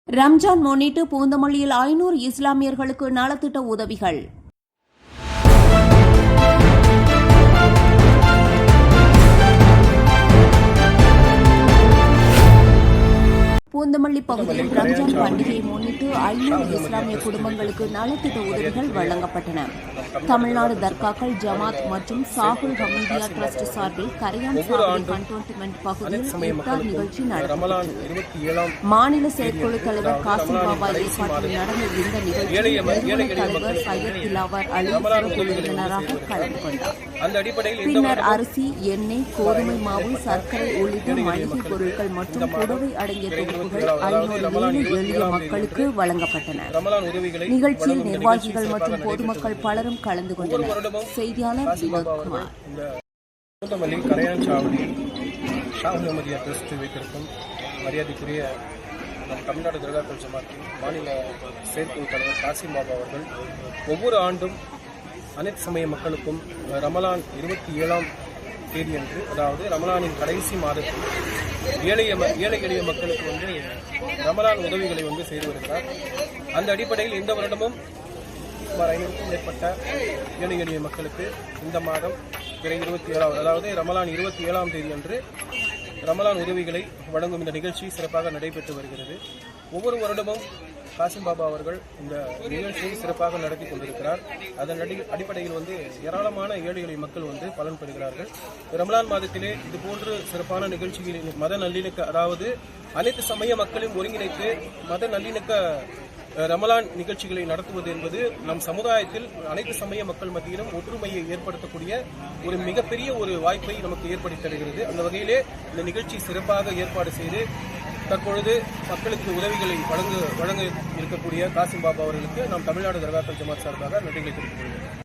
ரம்ஜான் முன்னிட்டு பூந்தமல்லியில் 500 இஸ்லாமியர்களுக்கு நலத்திட்ட உதவிகள். பூந்தமல்லி பகுதியில் ரம்ஜான் பண்டிகையை முன்னிட்டு 500 இஸ்லாமிய குடும்பங்களுக்கு நலத்திட்ட உதவிகள் வழங்கப்பட்டன. தமிழ்நாடு தர்காக்கள் ஜமாத் மற்றும் சாகுல் ஹமீதியா டிரஸ்ட் சார்பில் கரையான் சாவடி கண்டோன்மெண்ட் பகுதியில் இஃப்தார் நிகழ்ச்சி நடத்தப்பட்டது. மாநில செயற்குழு தலைவர் காசிம் பாபா ஏற்பாட்டில் நடந்த இந்த நிகழ்ச்சியில் தலைவர் சையத் திலாவர் அலி சிறப்பு விருந்தினராக கலந்து கொண்டார். பின்னர் அரிசி, எண்ணெய், கோதுமை மாவு, சர்க்கரை உள்ளிட்ட மளிகை பொருட்கள் மற்றும் புடவை அடங்கிய தொகுப்புகள் 500 எளிய மக்களுக்கு வழங்கப்பட்டன. நிகழ்ச்சியில் நிர்வாகிகள் மற்றும் பொதுமக்கள் பலரும் கலந்து கொண்டனர். செய்தியாளர் வினோத்குமார். பூந்தமல்லி கரையான் சாவடி சாகுல் ஹமீதியா டிரஸ்ட் வைத்திருக்கும் மரியாதைக்குரிய நம் தமிழ்நாடு தர்காக்கள் ஜமாத்தின் மாநில செயற்குழு தலைவர் காசிம் பாபா அவர்கள் ஒவ்வொரு ஆண்டும் அனைத்து சமய மக்களுக்கும் ரமலான் 27ஆம் தேதியன்று, அதாவது ரமலானின் கடைசி மாதத்தில் ஏழை எளிய மக்களுக்கு ரமலான் உதவிகளை செய்து வருகிறார். அந்த அடிப்படையில் இந்த வருடமும் சுமார் 500க்கும் மேற்பட்ட ஏழை எளிய மக்களுக்கு இந்த மாதம் 27ஆவது, அதாவது ரமலான் 27ஆம் தேதி அன்று ரமலான் உதவிகளை வழங்கும் இந்த நிகழ்ச்சி சிறப்பாக நடைபெற்று வருகிறது. ஒவ்வொரு வருடமும் காசிம் பாபா அவர்கள் இந்த நிகழ்ச்சியை சிறப்பாக நடத்தி கொண்டிருக்கிறார். அதன் அடிப்படையில் ஏராளமான ஏழை எளிய மக்கள் பலன் பெறுகிறார்கள். ரமலான் மாதத்திலே இதுபோன்று சிறப்பான நிகழ்ச்சிகளில் மத நல்லிணக்க, அதாவது அனைத்து சமய மக்களையும் ஒருங்கிணைத்து மத நல்லிணக்க ரமலான் நிகழ்ச்சிகளை நடத்துவது என்பது நம் சமுதாயத்தில் அனைத்து சமய மக்கள் மத்தியிலும் ஒற்றுமையை ஏற்படுத்தக்கூடிய ஒரு மிகப்பெரிய ஒரு வாய்ப்பை நமக்கு ஏற்படுத்தி தருகிறது. அந்த வகையிலே இந்த நிகழ்ச்சி சிறப்பாக ஏற்பாடு செய்து தற்பொழுது மக்களுக்கு உதவிகளை வழங்க இருக்கக்கூடிய காசிம் பாபா அவர்களுக்கு நாம் தமிழ்நாடு தர்காக்கள் ஜமாத் சார்பாக நன்றிகளை தெரிவித்துக் கொள்கிறோம்.